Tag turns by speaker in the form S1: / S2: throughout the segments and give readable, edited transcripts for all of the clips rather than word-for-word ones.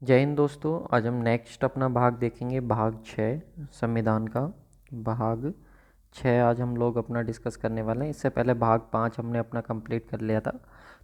S1: जय हिंद दोस्तों। आज हम नेक्स्ट अपना भाग देखेंगे, भाग 6 संविधान का। भाग 6 आज हम लोग अपना डिस्कस करने वाले हैं। इससे पहले भाग 5 हमने अपना कंप्लीट कर लिया था।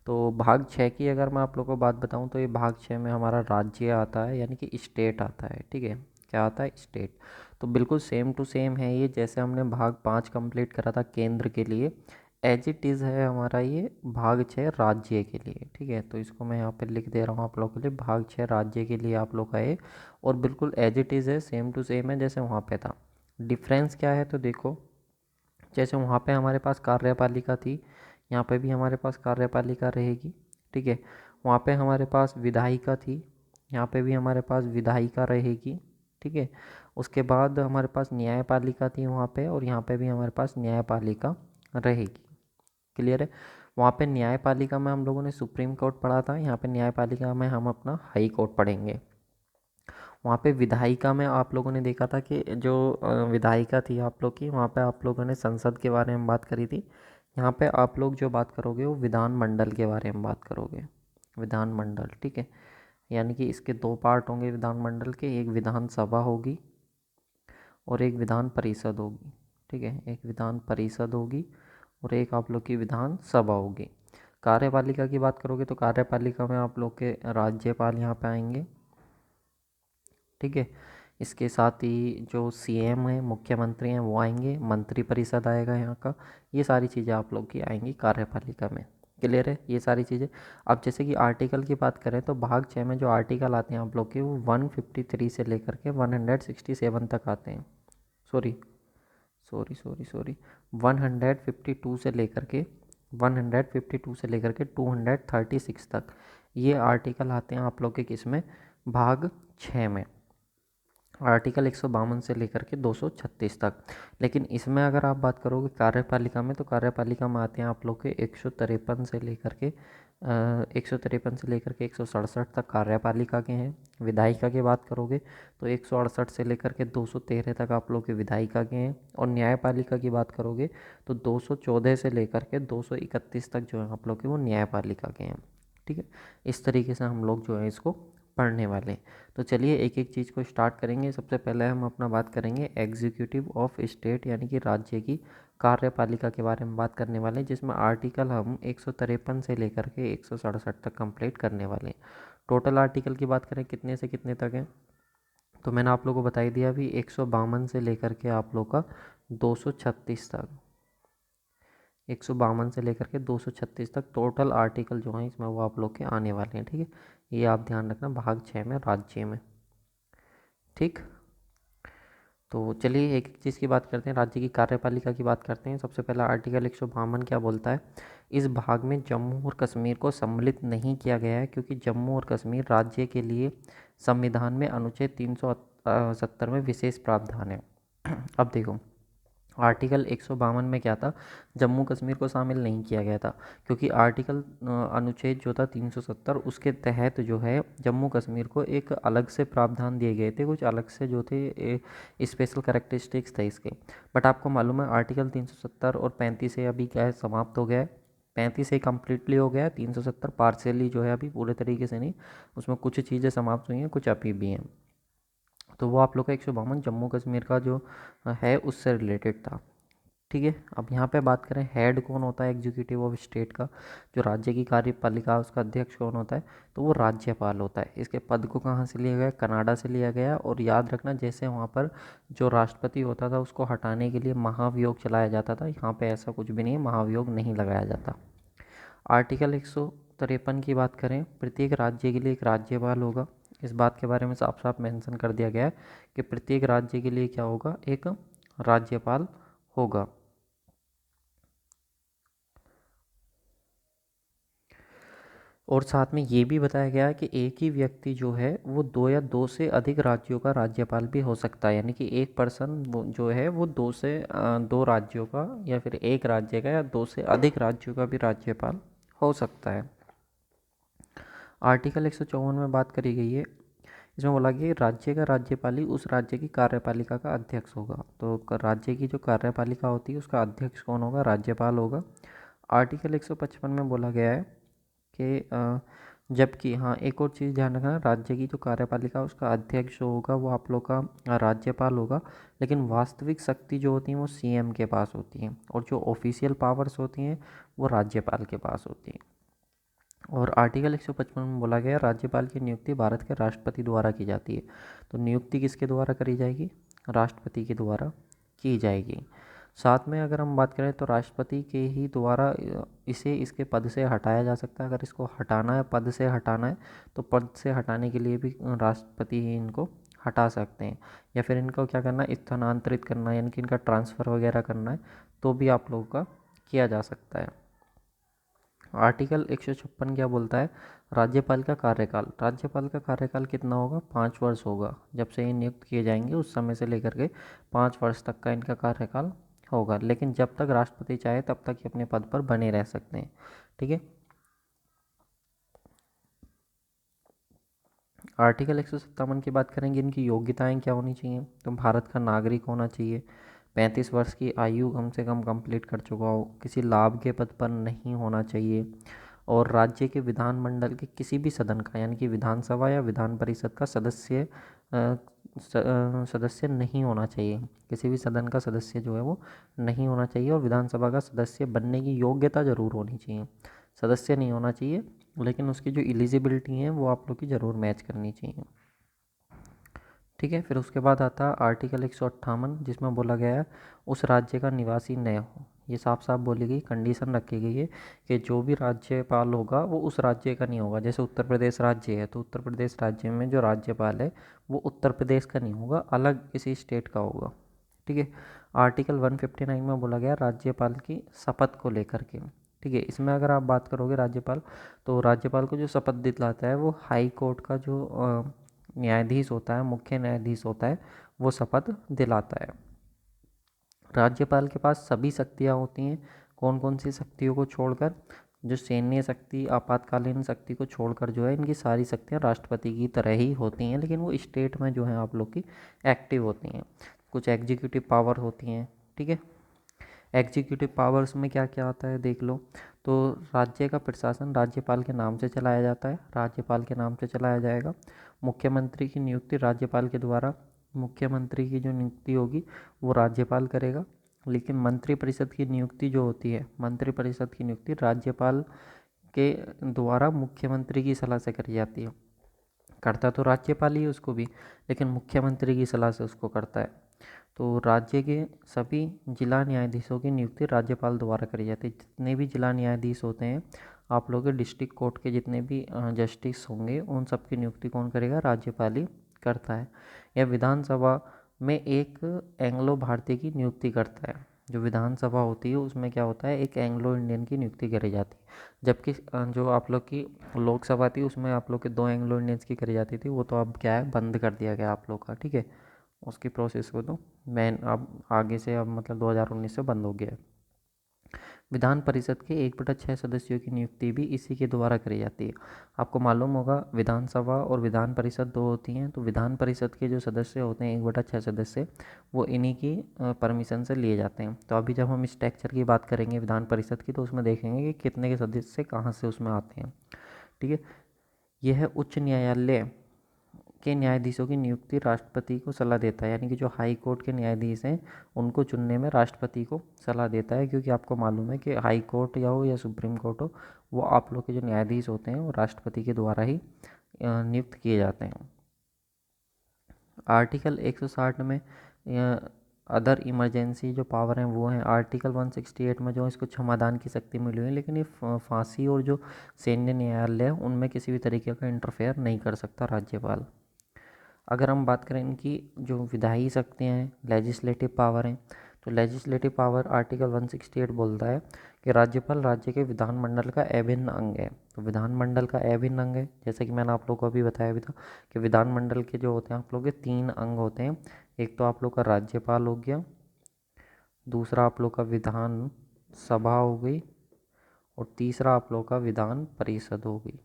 S1: तो भाग 6 की अगर मैं आप लोगों को बात बताऊं तो ये भाग 6 में हमारा राज्य आता है, यानी कि स्टेट आता है। ठीक है, क्या आता है? स्टेट। तो बिल्कुल सेम टू सेम है ये, जैसे हमने भाग 5 कंप्लीट करा था केंद्र के लिए, एज इट इज़ है हमारा ये भाग 6 राज्य के लिए। ठीक है, तो इसको मैं यहाँ पे लिख दे रहा हूँ आप लोगों के लिए, भाग 6 राज्य के लिए आप लोग का ये। और बिल्कुल एज इट इज़ है, सेम टू सेम है जैसे वहाँ पे था। डिफरेंस क्या है तो देखो, जैसे वहाँ पे हमारे पास कार्यपालिका थी, यहाँ पे भी हमारे पास कार्यपालिका रहेगी। ठीक है, वहाँ पे हमारे पास विधायिका थी, यहाँ पे भी हमारे पास विधायिका रहेगी। ठीक है, उसके बाद हमारे पास न्यायपालिका थी वहाँ पे, और यहाँ पे भी हमारे पास न्यायपालिका रहेगी। क्लियर है? वहाँ पे न्यायपालिका में हम लोगों ने सुप्रीम कोर्ट पढ़ा था, यहाँ पे न्यायपालिका में हम अपना हाई कोर्ट पढ़ेंगे। वहाँ पे विधायिका में आप लोगों ने देखा था कि जो विधायिका थी आप लोग की, वहाँ पे आप लोगों ने संसद के बारे में बात करी थी। यहाँ पे आप लोग जो बात करोगे वो विधानमंडल के बारे में बात करोगे। विधानमंडल, ठीक है। यानी कि इसके दो पार्ट होंगे विधानमंडल के, एक विधानसभा होगी और एक विधान परिषद होगी। ठीक है, एक विधान परिषद होगी और एक आप लोग की विधानसभा होगी। कार्यपालिका की बात करोगे तो कार्यपालिका में आप लोग के राज्यपाल यहाँ पे आएंगे। ठीक है, इसके साथ ही जो सीएम है, मुख्यमंत्री हैं, वो आएंगे। मंत्री परिषद आएगा यहाँ का। ये सारी चीज़ें आप लोग की आएंगी कार्यपालिका में। क्लियर है ये सारी चीज़ें? अब जैसे कि आर्टिकल की बात करें तो भाग 6 में जो आर्टिकल आते हैं आप लोग के, वो 153 से लेकर के 167 तक आते हैं। सॉरी सॉरी सॉरी सॉरी 152 से लेकर के 152 से लेकर के 236 तक ये आर्टिकल आते हैं आप लोग के किस में? भाग 6 में। आर्टिकल 152 से लेकर के 236 तक। लेकिन इसमें अगर आप बात करोगे कार्यपालिका में, तो कार्यपालिका में आते हैं आप लोग के 153 से लेकर के 153 से लेकर के 167 तक कार्यपालिका के हैं। विधायिका की बात करोगे तो 168 से लेकर के 213 तक आप लोग के विधायिका के हैं। और न्यायपालिका की बात करोगे तो 214 से लेकर के 231 तक जो है आप लोग के, वो न्यायपालिका के हैं। ठीक है, इस तरीके से हम लोग जो है इसको पढ़ने वाले हैं। तो चलिए एक एक चीज़ को स्टार्ट करेंगे। सबसे पहले हम अपना बात करेंगे एग्जीक्यूटिव ऑफ स्टेट, यानी कि राज्य की कार्यपालिका के बारे में बात करने वाले हैं, जिसमें आर्टिकल हम 153 से लेकर के 167 तक कंप्लीट करने वाले हैं। टोटल आर्टिकल की बात करें कितने से कितने तक हैं, तो मैंने आप लोगों को बता ही दिया अभी, 152 से लेकर के आप लोग का 236 तक। 152 से लेकर के 236 तक टोटल आर्टिकल जो हैं इसमें वो आप लोग के आने वाले हैं। ठीक है, ये आप ध्यान रखना भाग 6 में राज्य में। ठीक, तो चलिए एक एक चीज़ की बात करते हैं। राज्य की कार्यपालिका की बात करते हैं। सबसे पहला आर्टिकल 152 क्या बोलता है? इस भाग में जम्मू और कश्मीर को सम्मिलित नहीं किया गया है, क्योंकि जम्मू और कश्मीर राज्य के लिए संविधान में अनुच्छेद 370 में विशेष प्रावधान है। अब देखो, आर्टिकल 152 में क्या था? जम्मू कश्मीर को शामिल नहीं किया गया था, क्योंकि आर्टिकल अनुच्छेद जो था 370, उसके तहत जो है जम्मू कश्मीर को एक अलग से प्रावधान दिए गए थे, कुछ अलग से जो थे स्पेशल कैरेक्टरिस्टिक्स थे इसके। बट आपको मालूम है आर्टिकल 370 और 35 से अभी क्या है, समाप्त हो गया है। 35 से कम्प्लीटली हो गया है, 370 पार्शियली जो है अभी पूरे तरीके से नहीं, उसमें कुछ चीज़ें समाप्त हुई हैं, कुछ अभी भी हैं। तो वो आप लोग का 152 जम्मू कश्मीर का जो है उससे रिलेटेड था। ठीक है, अब यहाँ पे बात करें हेड कौन होता है एग्जीक्यूटिव ऑफ स्टेट का, जो राज्य की कार्यपालिका उसका अध्यक्ष कौन होता है, तो वो राज्यपाल होता है। इसके पद को कहाँ से लिया गया? कनाडा से लिया गया। और याद रखना, जैसे वहाँ पर जो राष्ट्रपति होता था उसको हटाने के लिए महाभियोग चलाया जाता था, यहाँ पे ऐसा कुछ भी नहीं है, महाभियोग नहीं लगाया जाता। आर्टिकल 153 की बात करें, प्रत्येक राज्य के लिए एक राज्यपाल होगा। इस बात के बारे में साफ साफ मेंशन कर दिया गया है कि प्रत्येक राज्य के लिए क्या होगा? एक राज्यपाल होगा। और साथ में ये भी बताया गया है कि एक ही व्यक्ति जो है वो दो या दो से अधिक राज्यों का राज्यपाल भी हो सकता है। यानी कि एक पर्सन वो जो है वो दो राज्यों का, या फिर एक राज्य का, या दो से अधिक राज्यों का भी राज्यपाल हो सकता है। आर्टिकल 154 में बात करी गई है, इसमें बोला गया कि राज्य का राज्यपाल ही उस राज्य की कार्यपालिका का अध्यक्ष होगा। तो राज्य की जो कार्यपालिका होती है उसका अध्यक्ष कौन होगा? राज्यपाल होगा। आर्टिकल 155 में बोला गया है कि जबकि हाँ, एक और चीज़ ध्यान रखना, राज्य की जो कार्यपालिका उसका अध्यक्ष जो होगा वो आप लोग का राज्यपाल होगा, लेकिन वास्तविक शक्ति जो होती है वो सीएम के पास होती है, और जो ऑफिशियल पावर्स होती हैं वो राज्यपाल के पास होती हैं। और आर्टिकल 155 में बोला गया राज्यपाल की नियुक्ति भारत के राष्ट्रपति द्वारा की जाती है। तो नियुक्ति किसके द्वारा करी जाएगी? राष्ट्रपति के द्वारा की जाएगी। साथ में अगर हम बात करें तो राष्ट्रपति के ही द्वारा इसे इसके पद से हटाया जा सकता है। अगर इसको हटाना है, पद से हटाना है, तो पद से हटाने के लिए भी राष्ट्रपति ही इनको हटा सकते हैं, या फिर इनको क्या करना है, स्थानांतरित करना है, यानी कि इनका ट्रांसफ़र वगैरह करना है, तो भी आप लोगों का किया जा सकता है। आर्टिकल 156 क्या बोलता है? राज्यपाल का कार्यकाल। राज्यपाल का कार्यकाल कितना होगा? 5 वर्ष होगा। जब से ये नियुक्त किए जाएंगे उस समय से लेकर के 5 वर्ष तक का इनका कार्यकाल होगा, लेकिन जब तक राष्ट्रपति चाहे तब तक ये अपने पद पर बने रह सकते हैं। ठीक है। आर्टिकल 157 की बात करेंगे, इनकी योग्यताएं क्या होनी चाहिए? तो भारत का नागरिक होना चाहिए, 35 वर्ष की आयु कम से कम कंप्लीट कर चुका हो, किसी लाभ के पद पर नहीं होना चाहिए, और राज्य के विधानमंडल के किसी भी सदन का, यानी कि विधानसभा या विधान परिषद का सदस्य नहीं होना चाहिए। किसी भी सदन का सदस्य जो है वो नहीं होना चाहिए, और विधानसभा का सदस्य बनने की योग्यता ज़रूर होनी चाहिए। सदस्य नहीं होना चाहिए, लेकिन उसकी जो एलिजिबिलिटी है वो आप लोग की ज़रूर मैच करनी चाहिए। ठीक है। फिर उसके बाद आता है आर्टिकल 158, जिसमें बोला गया है उस राज्य का निवासी न हो। ये साफ साफ बोली गई, कंडीशन रखी गई है कि जो भी राज्यपाल होगा वो उस राज्य का नहीं होगा। जैसे उत्तर प्रदेश राज्य है, तो उत्तर प्रदेश राज्य में जो राज्यपाल है वो उत्तर प्रदेश का नहीं होगा, अलग किसी स्टेट का होगा। ठीक है। आर्टिकल 159 में बोला गया राज्यपाल की शपथ को लेकर के। ठीक है। इसमें अगर आप बात करोगे राज्यपाल, तो राज्यपाल को जो शपथ दिलाता है वो हाई कोर्ट का जो न्यायाधीश होता है, मुख्य न्यायाधीश होता है, वो शपथ दिलाता है। राज्यपाल के पास सभी शक्तियाँ होती हैं। कौन कौन सी शक्तियों को छोड़कर? जो सैन्य शक्ति, आपातकालीन शक्ति को छोड़कर जो है इनकी सारी शक्तियाँ राष्ट्रपति की तरह ही होती हैं, लेकिन वो स्टेट में जो है आप लोग की एक्टिव होती हैं। कुछ एग्जीक्यूटिव पावर होती हैं। ठीक है। एग्जीक्यूटिव पावर्स में क्या क्या आता है देख लो। तो राज्य का प्रशासन राज्यपाल के नाम से चलाया जाता है, राज्यपाल के नाम से चलाया जाएगा। मुख्यमंत्री की नियुक्ति राज्यपाल के द्वारा, मुख्यमंत्री की जो नियुक्ति होगी वो राज्यपाल करेगा, लेकिन मंत्रिपरिषद की नियुक्ति जो होती है, मंत्रिपरिषद की नियुक्ति राज्यपाल के द्वारा मुख्यमंत्री की सलाह से करी जाती है। करता तो राज्यपाल ही उसको भी, लेकिन मुख्यमंत्री की सलाह से उसको करता है। तो राज्य के सभी जिला न्यायाधीशों की नियुक्ति राज्यपाल द्वारा करी जाती है। जितने भी जिला न्यायाधीश होते हैं, आप लोग के डिस्ट्रिक्ट कोर्ट के जितने भी जस्टिस होंगे, उन सब की नियुक्ति कौन करेगा? राज्यपाल ही करता है। या विधानसभा में एक एंग्लो भारतीय की नियुक्ति करता है। जो विधानसभा होती है उसमें क्या होता है, एक एंग्लो इंडियन की नियुक्ति करी जाती है। जबकि जो आप लोग की लोकसभा थी उसमें आप लोग के 2 एंग्लो इंडियंस की करी जाती थी, वो तो अब क्या है, बंद कर दिया गया आप लोग का। ठीक है। उसकी प्रोसेस को तो मैं अब आगे से, अब मतलब 2019 से बंद हो गया है। विधान परिषद के 1/6 सदस्यों की नियुक्ति भी इसी के द्वारा करी जाती है। आपको मालूम होगा विधानसभा और विधान परिषद दो होती हैं, तो विधान परिषद के जो सदस्य होते हैं 1/6 सदस्य, वो इन्हीं की परमिशन से लिए जाते हैं। तो अभी जब हम स्ट्रक्चर की बात करेंगे विधान परिषद की, तो उसमें देखेंगे कि कितने के सदस्य कहाँ से उसमें आते हैं। ठीक है। यह उच्च न्यायालय के न्यायाधीशों की नियुक्ति राष्ट्रपति को सलाह देता है, यानी कि जो हाई कोर्ट के न्यायाधीश हैं उनको चुनने में राष्ट्रपति को सलाह देता है, क्योंकि आपको मालूम है कि हाई कोर्ट या हो या सुप्रीम कोर्ट हो, वो आप लोग के जो न्यायाधीश होते हैं वो राष्ट्रपति के द्वारा ही नियुक्त किए जाते हैं। आर्टिकल 160 में अदर इमरजेंसी जो पावर हैं वो हैं। आर्टिकल 168 में जो इसको क्षमादान की शक्ति मिली हुई है, लेकिन ये फांसी और जो सैन्य न्यायालय है उनमें किसी भी तरीके का इंटरफेयर नहीं कर सकता राज्यपाल। अगर हम बात करें इनकी जो विधायी शक्तियाँ हैं, लेजिस्लेटिव पावर हैं, तो लेजिस्लेटिव पावर आर्टिकल 168 बोलता है कि राज्यपाल राज्य के विधानमंडल का अभिन्न अंग है। तो विधानमंडल का अभिन्न अंग है, जैसे कि मैंने आप लोग को अभी बताया भी था कि विधानमंडल के जो होते हैं आप लोग के 3 अंग होते हैं। एक तो आप लोग का राज्यपाल हो गया, दूसरा आप लोग का विधान सभा हो गई, और तीसरा आप लोग का विधान परिषद हो गई।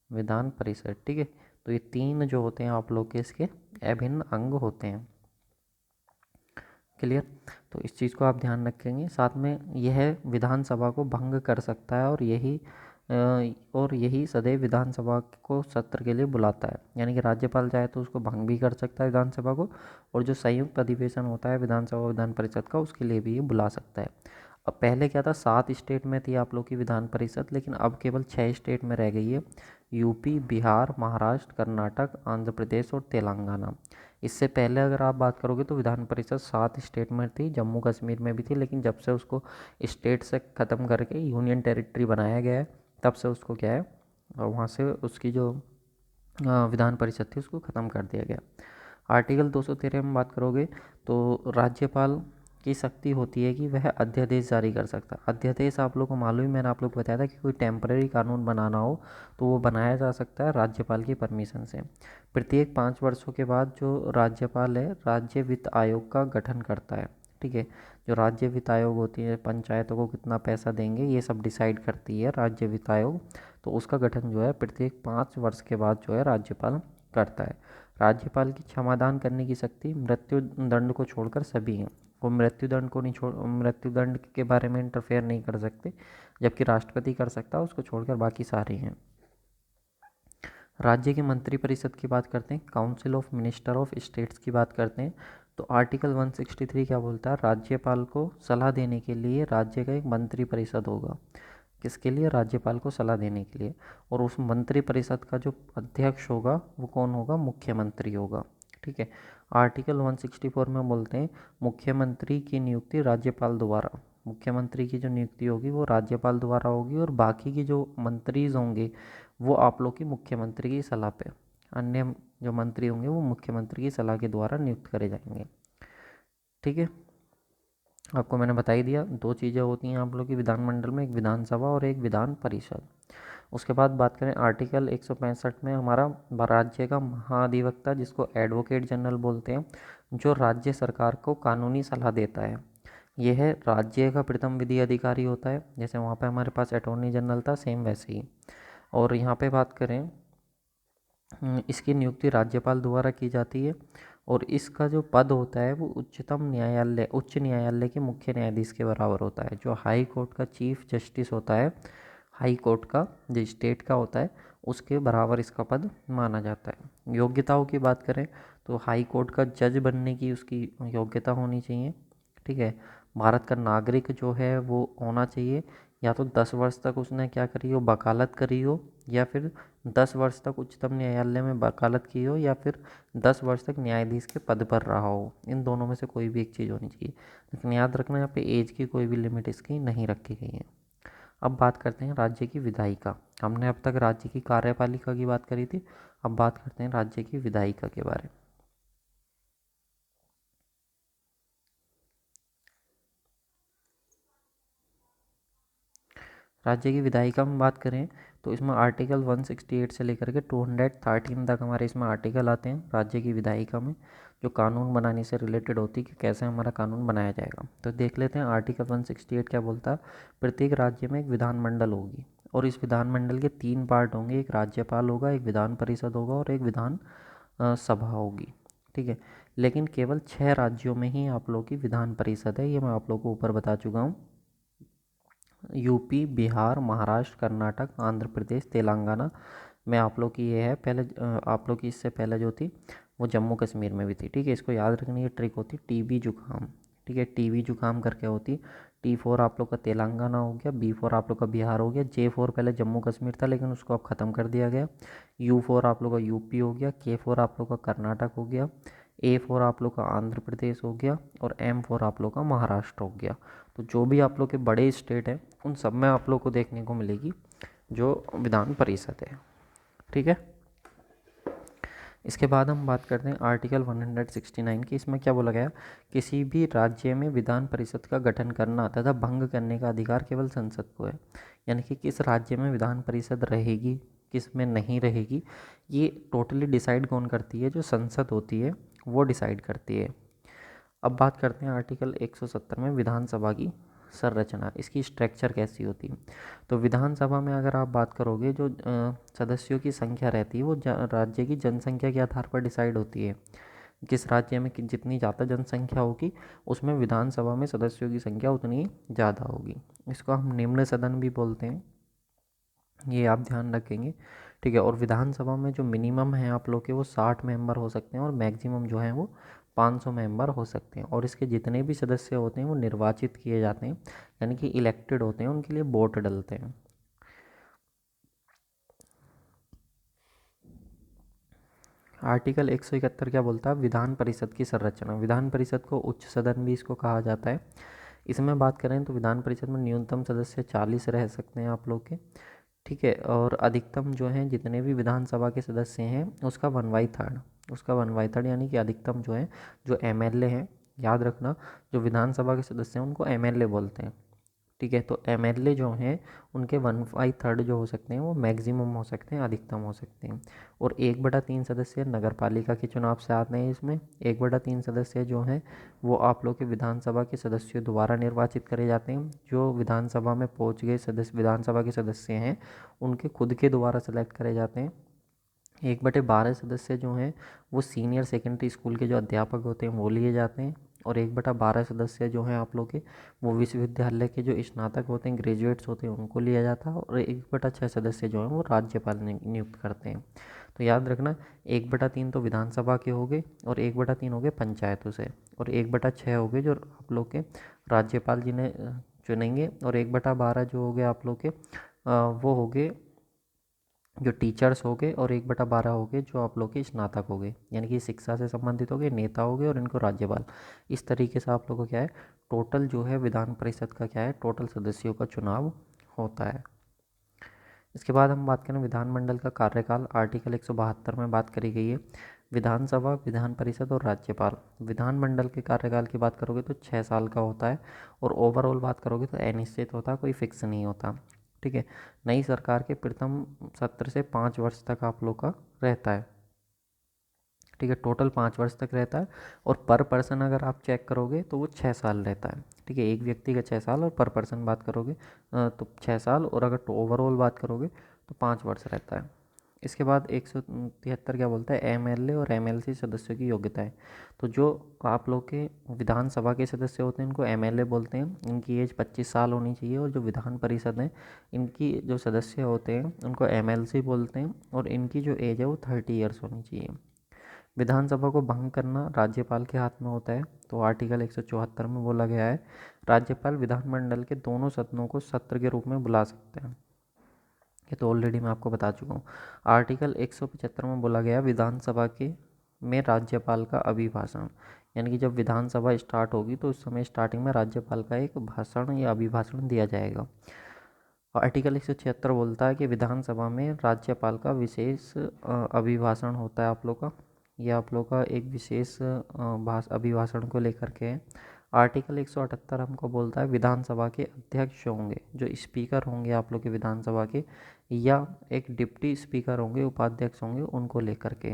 S1: विधान परिषद। ठीक है। तो ये 3 जो होते हैं आप लोग के इसके अभिन्न अंग होते हैं। क्लियर? तो इस चीज़ को आप ध्यान रखेंगे। साथ में यह विधानसभा को भंग कर सकता है, और यही और यही सदैव विधानसभा को सत्र के लिए बुलाता है। यानी कि राज्यपाल चाहे तो उसको भंग भी कर सकता है विधानसभा को, और जो संयुक्त अधिवेशन होता है विधानसभा विधान परिषद का उसके लिए भी ये बुला सकता है। अब पहले क्या था, 7 स्टेट में थी आप लोग की विधान परिषद, लेकिन अब केवल 6 स्टेट में रह गई है। यूपी, बिहार, महाराष्ट्र, कर्नाटक, आंध्र प्रदेश और तेलंगाना। इससे पहले अगर आप बात करोगे तो विधान परिषद 7 स्टेट में थी, जम्मू कश्मीर में भी थी, लेकिन जब से उसको स्टेट से ख़त्म करके यूनियन टेरिटरी बनाया गया है तब से उसको क्या है, वहाँ से उसकी जो विधान परिषद थी उसको ख़त्म कर दिया गया। आर्टिकल 213 में बात करोगे तो राज्यपाल की शक्ति होती है कि वह अध्यादेश जारी कर सकता है। अध्यादेश आप लोग को मालूम ही, मैंने आप लोग को बताया था कि कोई टेम्परेरी कानून बनाना हो तो वो बनाया जा सकता है राज्यपाल की परमिशन से। प्रत्येक 5 वर्षों के बाद जो राज्यपाल है राज्य वित्त आयोग का गठन करता है। ठीक है, जो राज्य वित्त आयोग होती है, पंचायतों को कितना पैसा देंगे ये सब डिसाइड करती है राज्य वित्त आयोग। तो उसका गठन जो है प्रत्येक 5 वर्ष के बाद जो है राज्यपाल करता है। राज्यपाल की क्षमादान करने की शक्ति मृत्यु दंड को छोड़कर सभी हैं। वो मृत्यु दंड को नहीं छोड़, मृत्यु दंड के बारे में इंटरफेयर नहीं कर सकते, जबकि राष्ट्रपति कर सकता है, उसको छोड़कर बाकी सारे हैं। राज्य के मंत्रिपरिषद की बात करते हैं, council of minister of states की बात करते हैं, तो आर्टिकल 163 क्या बोलता है, राज्यपाल को सलाह देने के लिए राज्य का एक मंत्रिपरिषद होगा। किसके लिए, राज्यपाल को सलाह देने के लिए। और उस मंत्रिपरिषद का जो अध्यक्ष होगा वो कौन होगा, मुख्यमंत्री होगा। ठीक है, आर्टिकल 164 में बोलते हैं मुख्यमंत्री की नियुक्ति राज्यपाल द्वारा, मुख्यमंत्री की जो नियुक्ति होगी वो राज्यपाल द्वारा होगी, और बाकी की जो मंत्रीज होंगे वो आप लोग की मुख्यमंत्री की सलाह पे, अन्य जो मंत्री होंगे वो मुख्यमंत्री की सलाह के द्वारा नियुक्त करे जाएंगे। ठीक है, आपको मैंने बता ही दिया, 2 चीज़ें होती हैं आप लोग की विधानमंडल में, एक विधानसभा और एक विधान परिषद। उसके बाद बात करें आर्टिकल 165 में, हमारा राज्य का महाधिवक्ता जिसको एडवोकेट जनरल बोलते हैं, जो राज्य सरकार को कानूनी सलाह देता है, यह है राज्य का प्रथम विधि अधिकारी होता है। जैसे वहाँ पे हमारे पास अटॉर्नी जनरल था, सेम वैसे ही। और यहाँ पे बात करें, इसकी नियुक्ति राज्यपाल द्वारा की जाती है, और इसका जो पद होता है वो उच्चतम न्यायालय, उच्च न्यायालय के मुख्य न्यायाधीश के बराबर होता है। जो हाई कोर्ट का चीफ जस्टिस होता है, हाई कोर्ट का जो स्टेट का होता है, उसके बराबर इसका पद माना जाता है। योग्यताओं की बात करें तो हाई कोर्ट का जज बनने की उसकी योग्यता होनी चाहिए। ठीक है, भारत का नागरिक जो है वो होना चाहिए, या तो 10 वर्ष तक उसने क्या करी हो, वकालत करी हो, या फिर 10 वर्ष तक उच्चतम न्यायालय में वकालत की हो, या फिर 10 वर्ष तक न्यायाधीश के पद पर रहा हो। इन दोनों में से कोई भी एक चीज़ होनी चाहिए। लेकिन याद रखना, यहाँ पे एज की कोई भी लिमिट इसकी नहीं रखी गई है। अब बात करते हैं राज्य की विधायिका। हमने अब तक राज्य की कार्यपालिका की बात करी थी, अब बात करते हैं राज्य की विधायिका के बारे में। राज्य की विधायिका में बात करें तो इसमें आर्टिकल 168 से लेकर के 213 तक हमारे इसमें आर्टिकल आते हैं राज्य की विधायिका में, जो कानून बनाने से रिलेटेड होती है कि कैसे हमारा कानून बनाया जाएगा। तो देख लेते हैं आर्टिकल 168 क्या बोलता है। प्रत्येक राज्य में एक विधानमंडल होगी, और इस विधानमंडल के 3 पार्ट होंगे, एक राज्यपाल होगा, एक विधान परिषद होगा, और एक विधान सभा होगी। ठीक है, लेकिन केवल 6 राज्यों में ही आप लोग की विधान परिषद है, ये मैं आप लोग को ऊपर बता चुका हूँ। यूपी, बिहार, महाराष्ट्र, कर्नाटक, आंध्र प्रदेश, तेलंगाना में आप लोग की ये है। पहले आप लोग की इससे पहले जो थी वो जम्मू कश्मीर में भी थी। ठीक है, इसको याद रखने की ट्रिक होती है टीबी जुकाम। ठीक है, टीबी जुकाम करके होती। T4 आप लोग का तेलंगाना हो गया, B4 आप लोग का बिहार हो गया, J4 पहले जम्मू कश्मीर था लेकिन उसको अब ख़त्म कर दिया गया, U4 आप लोग का यूपी हो गया, K4 आप लोग का कर्नाटक हो गया, A4 आप लोग का आंध्र प्रदेश हो गया, और M4 आप लोग का महाराष्ट्र हो गया। तो जो भी आप लोग के बड़े स्टेट हैं उन सब में आप लोग को देखने को मिलेगी जो विधान परिषद है। ठीक है, इसके बाद हम बात करते हैं आर्टिकल 169 की। इसमें क्या बोला गया, किसी भी राज्य में विधान परिषद का गठन करना तथा भंग करने का अधिकार केवल संसद को है। यानी कि किस राज्य में विधान परिषद रहेगी, किस में नहीं रहेगी, ये टोटली डिसाइड कौन करती है, जो संसद होती है वो डिसाइड करती है। अब बात करते हैं आर्टिकल 170 में विधानसभा की संरचना, इसकी स्ट्रक्चर कैसी होती है। तो विधानसभा में अगर आप बात करोगे, जो सदस्यों की संख्या रहती है वो राज्य की जनसंख्या के आधार पर डिसाइड होती है। किस राज्य में जितनी ज़्यादा जनसंख्या होगी उसमें विधानसभा में सदस्यों की संख्या उतनी ज़्यादा होगी। इसको हम निम्न सदन भी बोलते हैं। ये आप ध्यान रखेंगे, ठीक है। और विधानसभा में जो मिनिमम है आप लोग के वो 60 मेंबर हो सकते हैं और मैक्सिमम जो है वो 500 मेंबर हो सकते हैं। और इसके जितने भी सदस्य होते हैं वो निर्वाचित किए जाते हैं, यानी कि इलेक्टेड होते हैं, उनके लिए वोट डलते हैं। आर्टिकल 171 क्या बोलता है? विधान परिषद की संरचना। विधान परिषद को उच्च सदन भी इसको कहा जाता है। इसमें बात करें तो विधान परिषद में न्यूनतम सदस्य 40 रह सकते हैं आप लोग के, ठीक है। और अधिकतम जो है जितने भी विधानसभा के सदस्य हैं उसका 1/3, उसका 1/3 यानी कि अधिकतम जो है, जो एमएलए हैं, याद रखना जो विधानसभा के सदस्य हैं उनको एमएलए बोलते हैं, ठीक है। तो एमएलए जो हैं उनके 1/3 जो हो सकते हैं वो मैक्सिमम हो सकते हैं, अधिकतम हो सकते हैं। और 1/3 सदस्य नगर पालिका के चुनाव से आते हैं। इसमें 1/3 सदस्य जो हैं वो आप लोग के विधानसभा के सदस्यों द्वारा निर्वाचित करे जाते हैं। जो विधानसभा में पहुंच गए सदस्य, विधानसभा के सदस्य हैं, उनके खुद के द्वारा सेलेक्ट करे जाते हैं। 1/12 सदस्य जो हैं वो सीनियर सेकेंडरी स्कूल के जो अध्यापक होते हैं वो लिए जाते हैं। और 1/12 सदस्य जो हैं आप लोग के वो विश्वविद्यालय के जो स्नातक होते हैं, ग्रेजुएट्स होते हैं, उनको लिया जाता है। और 1/6 सदस्य जो हैं वो राज्यपाल नियुक्त करते हैं। तो याद रखना 1/3 तो विधानसभा के हो गए और 1/3 हो गए पंचायतों से, और 1/6 हो गए जो आप लोग के राज्यपाल जिन्हें चुनेंगे। और 1/12 जो हो गए आप लोग के वो हो गए जो टीचर्स हो गए। और 1/12 हो गए जो आप लोग के स्नातक हो गए, यानी कि शिक्षा से संबंधित हो गए, नेता हो गए और इनको राज्यपाल। इस तरीके से आप लोगों को क्या है, टोटल जो है विधान परिषद का क्या है, टोटल सदस्यों का चुनाव होता है। इसके बाद हम बात करें विधानमंडल का कार्यकाल। आर्टिकल 172 में बात करी गई है विधानसभा, विधान परिषद और राज्यपाल। विधानमंडल के कार्यकाल की बात करोगे तो 6 साल का होता है। और ओवरऑल बात करोगे तो अनिश्चित होता है, कोई फिक्स नहीं होता, ठीक है। नई सरकार के प्रथम सत्र से 5 वर्ष तक आप लोग का रहता है, ठीक है। टोटल 5 वर्ष तक रहता है। और पर पर्सन अगर आप चेक करोगे तो वो 6 साल रहता है, ठीक है। एक व्यक्ति का 6 साल, और पर पर्सन बात करोगे तो 6 साल, और अगर ओवरऑल बात करोगे तो 5 वर्ष रहता है। इसके बाद 173 क्या बोलता है? एमएलए और एमएलसी सदस्यों की योग्यताएं। तो जो आप लोग के विधानसभा के सदस्य होते हैं इनको एमएलए बोलते हैं, इनकी एज 25 साल होनी चाहिए। और जो विधान परिषद है इनकी जो सदस्य होते हैं उनको एमएलसी बोलते हैं, और इनकी जो एज है वो 30 ईयर्स होनी चाहिए। विधानसभा को भंग करना राज्यपाल के हाथ में होता है। तो आर्टिकल 174 में बोला गया है राज्यपाल विधानमंडल के दोनों सदनों को सत्र के रूप में बुला सकते हैं। ये तो ऑलरेडी मैं आपको बता चुका हूँ। आर्टिकल 175 में बोला गया विधानसभा के में राज्यपाल का अभिभाषण, यानी कि जब विधानसभा स्टार्ट होगी तो उस समय स्टार्टिंग में राज्यपाल का एक भाषण या अभिभाषण दिया जाएगा। आर्टिकल 176 बोलता है कि विधानसभा में राज्यपाल का विशेष अभिभाषण होता है आप लोग का। ये आप लोग का एक विशेष अभिभाषण को लेकर के है। आर्टिकल 178 हमको बोलता है विधानसभा के अध्यक्ष होंगे, जो स्पीकर होंगे आप लोग के विधानसभा के, या एक डिप्टी स्पीकर होंगे, उपाध्यक्ष होंगे, उनको लेकर के।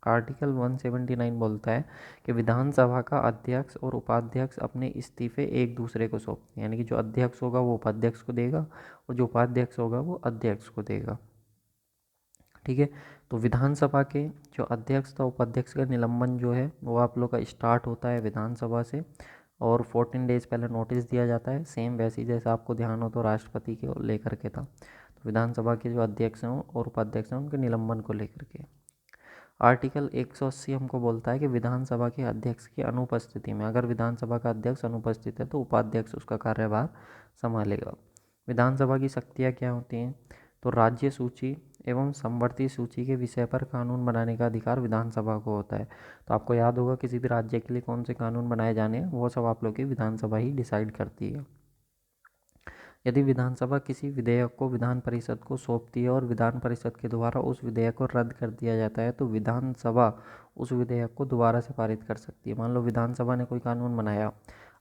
S1: आर्टिकल 179 बोलता है कि विधानसभा का अध्यक्ष और उपाध्यक्ष अपने इस्तीफे एक दूसरे को सौंपते हैं, यानी कि जो अध्यक्ष होगा वो उपाध्यक्ष को देगा और जो उपाध्यक्ष होगा वो अध्यक्ष को देगा, ठीक है। तो विधानसभा के जो अध्यक्ष था, उपाध्यक्ष का निलंबन जो है वो आप लोग का स्टार्ट होता है विधानसभा से, और 14 डेज पहले नोटिस दिया जाता है। सेम वैसे ही जैसा आपको ध्यान हो तो राष्ट्रपति के लेकर के था। तो विधानसभा के जो अध्यक्ष हैं और उपाध्यक्ष हैं उनके निलंबन को लेकर के। आर्टिकल 180 हमको बोलता है कि विधानसभा के अध्यक्ष की अनुपस्थिति में, अगर विधानसभा का अध्यक्ष अनुपस्थित है तो उपाध्यक्ष उसका कार्यभार संभालेगा। विधानसभा की शक्तियाँ क्या होती हैं? तो राज्य सूची एवं समवर्ती सूची के विषय पर कानून बनाने का अधिकार विधानसभा को होता है। तो आपको याद होगा किसी भी राज्य के लिए कौन से कानून बनाए जाने हैं, वो सब आप लोग की विधानसभा ही डिसाइड करती है। यदि विधानसभा किसी विधेयक को विधान परिषद को सौंपती है और विधान परिषद के द्वारा उस विधेयक को रद्द कर दिया जाता है तो विधानसभा उस विधेयक को दोबारा से पारित कर सकती है। मान लो विधानसभा ने कोई कानून बनाया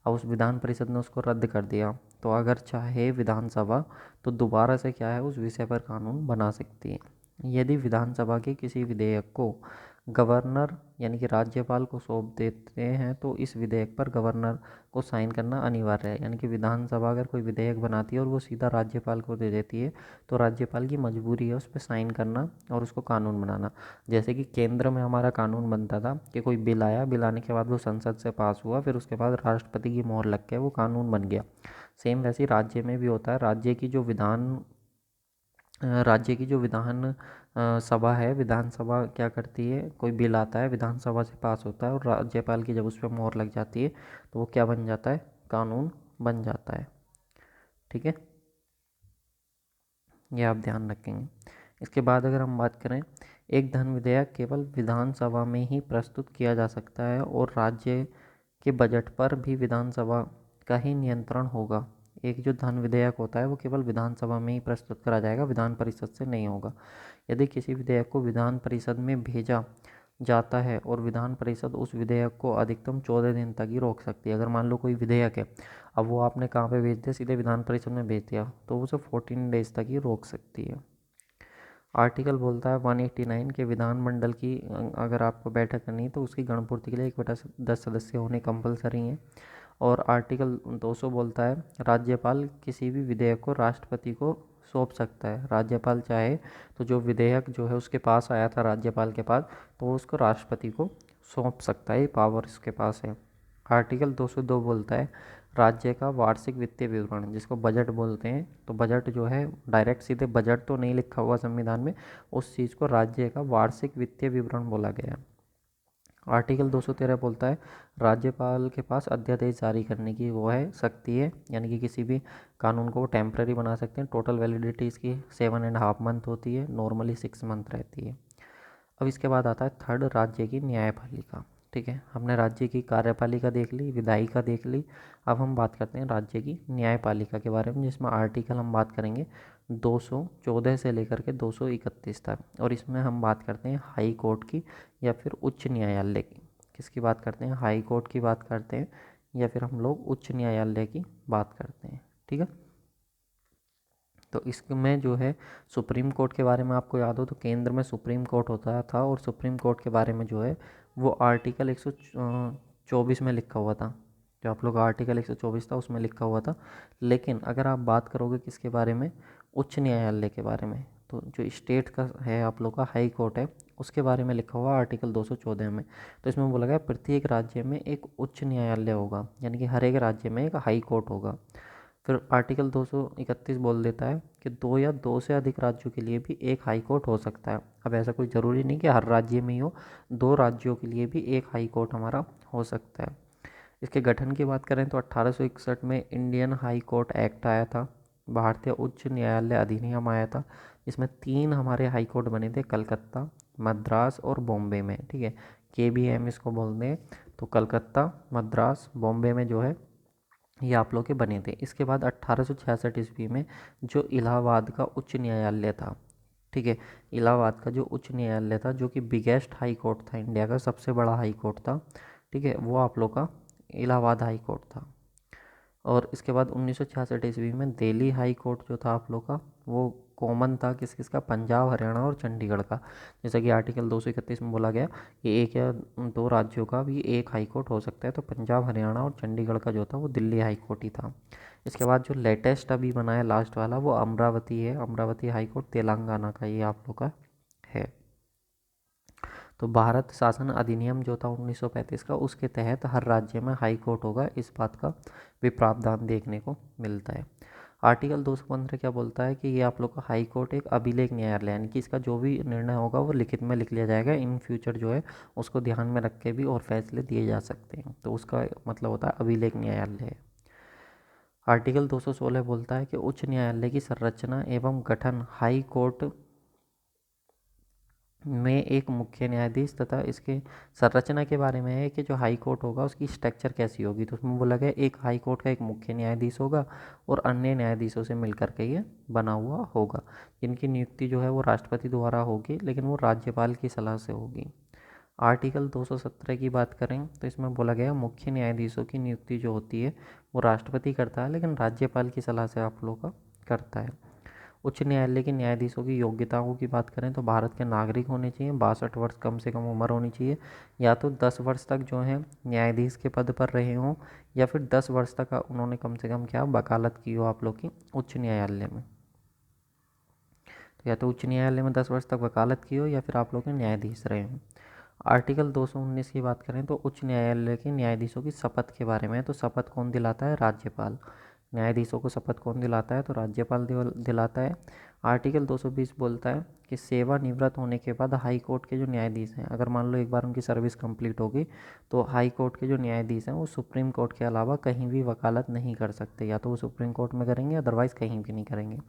S1: और उस विधान परिषद ने उसको रद्द कर दिया, तो अगर चाहे विधानसभा तो दोबारा से क्या है, उस विषय पर कानून बना सकती है। यदि विधानसभा के किसी विधेयक को गवर्नर यानी कि राज्यपाल को सौंप देते हैं तो इस विधेयक पर गवर्नर को साइन करना अनिवार्य है। यानी कि विधानसभा अगर कोई विधेयक बनाती है और वो सीधा राज्यपाल को दे देती है तो राज्यपाल की मजबूरी है उस पर साइन करना और उसको कानून बनाना। जैसे कि केंद्र में हमारा कानून बनता था कि कोई बिल आया, बिल आने के बाद वो संसद से पास हुआ, फिर उसके बाद राष्ट्रपति की मोहर लग के वो कानून बन गया। सेम वैसे ही राज्य में भी होता है। राज्य की जो विधान राज्य की जो सभा है, विधानसभा क्या करती है, कोई बिल आता है विधानसभा से पास होता है और राज्यपाल की जब उस पर मोहर लग जाती है तो वो क्या बन जाता है, कानून बन जाता है। ठीक है, ये आप ध्यान रखेंगे। इसके बाद अगर हम बात करें, एक धन विधेयक केवल विधानसभा में ही प्रस्तुत किया जा सकता है और राज्य के बजट पर भी विधानसभा का ही नियंत्रण होगा। एक जो धन विधेयक होता है वो केवल विधानसभा में ही प्रस्तुत करा जाएगा, विधान परिषद से नहीं होगा। यदि किसी विधेयक को विधान परिषद में भेजा जाता है और विधान परिषद उस विधेयक को अधिकतम 14 दिन तक ही रोक सकती है। अगर मान लो कोई विधेयक है, अब वो आपने कहाँ पे भेज दिया, सीधे विधान परिषद में भेज दिया, तो उसे 14 डेज तक ही रोक सकती है। आर्टिकल बोलता है 189 के विधानमंडल की अगर आपको बैठक करनी है तो उसकी गणपूर्ति के लिए 1/10 सदस्य होने कंपलसरी हैं। और आर्टिकल 200 बोलता है राज्यपाल किसी भी विधेयक को राष्ट्रपति को सौंप सकता है। राज्यपाल चाहे तो जो विधेयक जो है उसके पास आया था राज्यपाल के पास, तो वो उसको राष्ट्रपति को सौंप सकता है, ये पावर इसके पास है। आर्टिकल 202 बोलता है राज्य का वार्षिक वित्तीय विवरण, जिसको बजट बोलते हैं, तो बजट जो है डायरेक्ट सीधे बजट तो नहीं लिखा हुआ संविधान में, उस चीज़ को राज्य का वार्षिक वित्तीय विवरण बोला गया है। आर्टिकल 213 बोलता है राज्यपाल के पास अध्यादेश जारी करने की वो है शक्ति है, यानी कि किसी भी कानून को वो टेम्प्रेरी बना सकते हैं। टोटल वैलिडिटी इसकी 7.5 मंथ होती है, नॉर्मली 6 मंथ रहती है। अब इसके बाद आता है थर्ड, राज्य की न्यायपालिका। ठीक है, हमने राज्य की कार्यपालिका देख ली, विधायिका देख ली। अब हम बात करते हैं राज्य की न्यायपालिका के बारे में, जिसमें आर्टिकल हम बात करेंगे 214 से लेकर के 231 तक। और इसमें हम बात करते हैं हाई कोर्ट की या फिर उच्च न्यायालय की। किसकी बात करते हैं, हाई कोर्ट की बात करते हैं या फिर हम लोग उच्च न्यायालय की बात करते हैं। ठीक है, तो इसमें जो है सुप्रीम कोर्ट के बारे में आपको याद हो तो केंद्र में सुप्रीम कोर्ट होता था, और सुप्रीम कोर्ट के बारे में जो है वो आर्टिकल 124 में लिखा हुआ था। जो आप लोग आर्टिकल 124 था उसमें लिखा हुआ था। लेकिन अगर आप बात करोगे किसके बारे में, उच्च न्यायालय के बारे में, तो जो स्टेट का है आप लोग का हाई कोर्ट है, उसके बारे में लिखा हुआ आर्टिकल 214 में। तो इसमें बोला गया प्रत्येक राज्य में एक उच्च न्यायालय होगा, यानी कि हर एक राज्य में एक हाई कोर्ट होगा। फिर आर्टिकल 231 बोल देता है कि 2 या 2 से अधिक राज्यों के लिए भी एक हाई कोर्ट हो सकता है। अब ऐसा कोई ज़रूरी नहीं कि हर राज्य में ही हो, 2 राज्यों के लिए भी एक हाई कोर्ट हमारा हो सकता है। इसके गठन की बात करें तो 1861 में इंडियन हाई कोर्ट एक्ट आया था, भारतीय उच्च न्यायालय अधिनियम आया था, इसमें 3 हमारे हाई कोर्ट बने थे, कलकत्ता, मद्रास और बॉम्बे में। ठीक है, KBM इसको बोलते हैं। तो कलकत्ता, मद्रास, बॉम्बे में जो है ये आप लोग के बने थे। इसके बाद 1866 ईस्वी में जो इलाहाबाद का उच्च न्यायालय था, ठीक है, इलाहाबाद का जो उच्च न्यायालय था, जो कि बिगेस्ट हाई कोर्ट था, इंडिया का सबसे बड़ा हाई कोर्ट था, ठीक है, वो आप लोग का इलाहाबाद हाई कोर्ट था। और इसके बाद 1966 ईस्वी में दिल्ली हाई कोर्ट जो था आप लोग का, वो कॉमन था किस किसका, पंजाब, हरियाणा और चंडीगढ़ का। जैसा कि आर्टिकल 231 में बोला गया कि एक या 2 राज्यों का भी एक हाई कोर्ट हो सकता है, तो पंजाब, हरियाणा और चंडीगढ़ का जो था वो दिल्ली हाई कोर्ट ही था। इसके बाद जो लेटेस्ट अभी बना है लास्ट वाला, वो अमरावती है, अमरावती हाई कोर्ट तेलंगाना का, ये आप लोग का है। तो भारत शासन अधिनियम जो था 1935 का, उसके तहत हर राज्य में हाई कोर्ट होगा, इस बात का भी प्रावधान देखने को मिलता है। आर्टिकल 215 क्या बोलता है कि ये आप लोग का हाई कोर्ट एक अभिलेख न्यायालय, यानी कि इसका जो भी निर्णय होगा वो लिखित में लिख लिया जाएगा, इन फ्यूचर जो है उसको ध्यान में रख के भी और फैसले दिए जा सकते हैं, तो उसका मतलब होता है अभिलेख न्यायालय। आर्टिकल 216 बोलता है कि उच्च न्यायालय की संरचना एवं गठन हाई कोर्ट में एक मुख्य न्यायाधीश तथा इसके संरचना के बारे में है कि जो हाई कोर्ट होगा उसकी स्ट्रक्चर कैसी होगी। तो उसमें बोला गया एक हाई कोर्ट का एक मुख्य न्यायाधीश होगा और अन्य न्यायाधीशों से मिलकर के ये बना हुआ होगा। इनकी नियुक्ति जो है वो राष्ट्रपति द्वारा होगी, लेकिन वो राज्यपाल की सलाह से होगी। आर्टिकल 217 की बात करें तो इसमें बोला गया मुख्य न्यायाधीशों की नियुक्ति जो होती है वो राष्ट्रपति करता है, लेकिन राज्यपाल की सलाह से आप लोग का करता है। उच्च न्यायालय के न्यायाधीशों की योग्यताओं की बात करें तो भारत के नागरिक होने चाहिए, 62 वर्ष कम से कम उम्र होनी चाहिए, या तो 10 वर्ष तक जो है न्यायाधीश के पद पर रहे हों, या फिर 10 वर्ष तक उन्होंने कम से कम क्या वकालत की हो आप लोग की उच्च न्यायालय में। तो या तो उच्च न्यायालय में 10 वर्ष तक वकालत की हो या फिर आप लोग के न्यायाधीश रहे हों। आर्टिकल 219 की बात करें तो उच्च न्यायालय के न्यायाधीशों की शपथ के बारे में है। तो शपथ कौन दिलाता है, राज्यपाल। न्यायाधीशों को शपथ कौन दिलाता है, तो राज्यपाल दिलाता है। आर्टिकल 220 बोलता है कि सेवानिवृत्त होने के बाद हाई कोर्ट के जो न्यायाधीश हैं, अगर मान लो एक बार उनकी सर्विस कंप्लीट होगी तो हाई कोर्ट के जो न्यायाधीश हैं वो सुप्रीम कोर्ट के अलावा कहीं भी वकालत नहीं कर सकते, या तो वो सुप्रीम कोर्ट में करेंगे अदरवाइज़ कहीं भी नहीं करेंगे।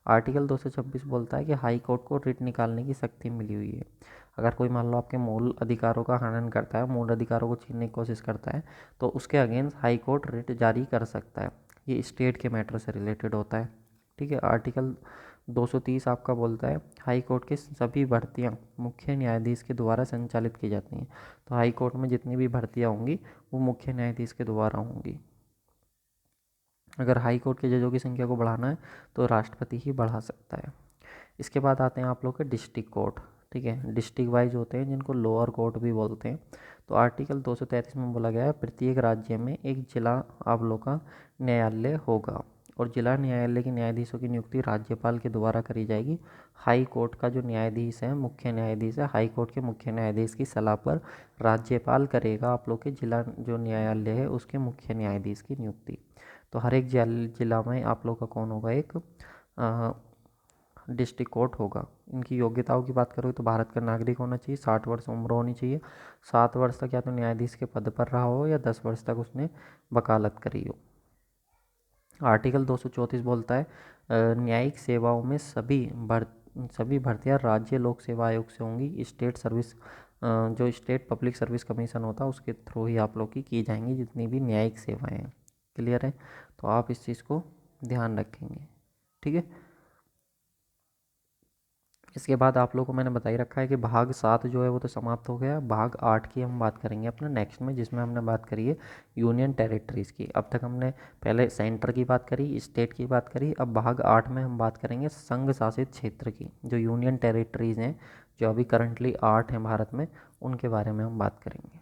S1: आर्टिकल 226 बोलता है कि हाई कोर्ट को रिट निकालने की शक्ति मिली हुई है। अगर कोई मान लो आपके मूल अधिकारों का हनन करता है, मूल अधिकारों को छीनने की कोशिश करता है, तो उसके अगेंस्ट हाई कोर्ट रिट जारी कर सकता है। ये स्टेट के मैटर से रिलेटेड होता है। ठीक है। आर्टिकल 230 आपका बोलता है हाई कोर्ट की सभी भर्तियां मुख्य न्यायाधीश के द्वारा संचालित की जाती हैं। तो हाई कोर्ट में जितनी भी भर्तियां होंगी वो मुख्य न्यायाधीश के द्वारा होंगी। अगर हाई कोर्ट के जजों की संख्या को बढ़ाना है तो राष्ट्रपति ही बढ़ा सकता है। इसके बाद आते हैं आप लोग के डिस्ट्रिक्ट कोर्ट। ठीक है। डिस्ट्रिक्ट वाइज होते हैं जिनको लोअर कोर्ट भी बोलते हैं। तो आर्टिकल 233 में बोला गया है प्रत्येक राज्य में एक जिला आप लोग का न्यायालय होगा और जिला न्यायालय के न्यायाधीशों की नियुक्ति राज्यपाल के द्वारा करी जाएगी। हाई कोर्ट का जो न्यायाधीश है, मुख्य न्यायाधीश है, हाई कोर्ट के मुख्य न्यायाधीश की सलाह पर राज्यपाल करेगा आप लोग के जिला जो न्यायालय है उसके मुख्य न्यायाधीश की नियुक्ति। तो हर एक जिला में आप लोग का कौन होगा, एक डिस्ट्रिक्ट कोर्ट होगा। इनकी योग्यताओं की बात करो तो भारत का नागरिक होना चाहिए, 60 वर्ष उम्र होनी चाहिए, 7 वर्ष तक या तो न्यायाधीश के पद पर रहा हो या 10 वर्ष तक उसने वकालत करी हो। आर्टिकल 234 बोलता है न्यायिक सेवाओं में सभी भर्तियां राज्य लोक सेवा आयोग से होंगी। स्टेट सर्विस जो स्टेट पब्लिक सर्विस कमीशन होता है उसके थ्रू ही आप लोग की जाएंगी जितनी भी न्यायिक सेवाएं हैं। क्लियर है। तो आप इस चीज़ को ध्यान रखेंगे। ठीक है। इसके बाद आप लोगों को मैंने बता ही रखा है कि भाग 7 जो है वो तो समाप्त हो गया। भाग 8 की हम बात करेंगे अपना नेक्स्ट में, जिसमें हमने बात करी है यूनियन टेरिटरीज़ की। अब तक हमने पहले सेंटर की बात करी, स्टेट की बात करी। अब भाग 8 में हम बात करेंगे संघ शासित क्षेत्र की। जो यूनियन टेरिटरीज़ हैं जो अभी करंटली 8 हैं भारत में, उनके बारे में हम बात करेंगे।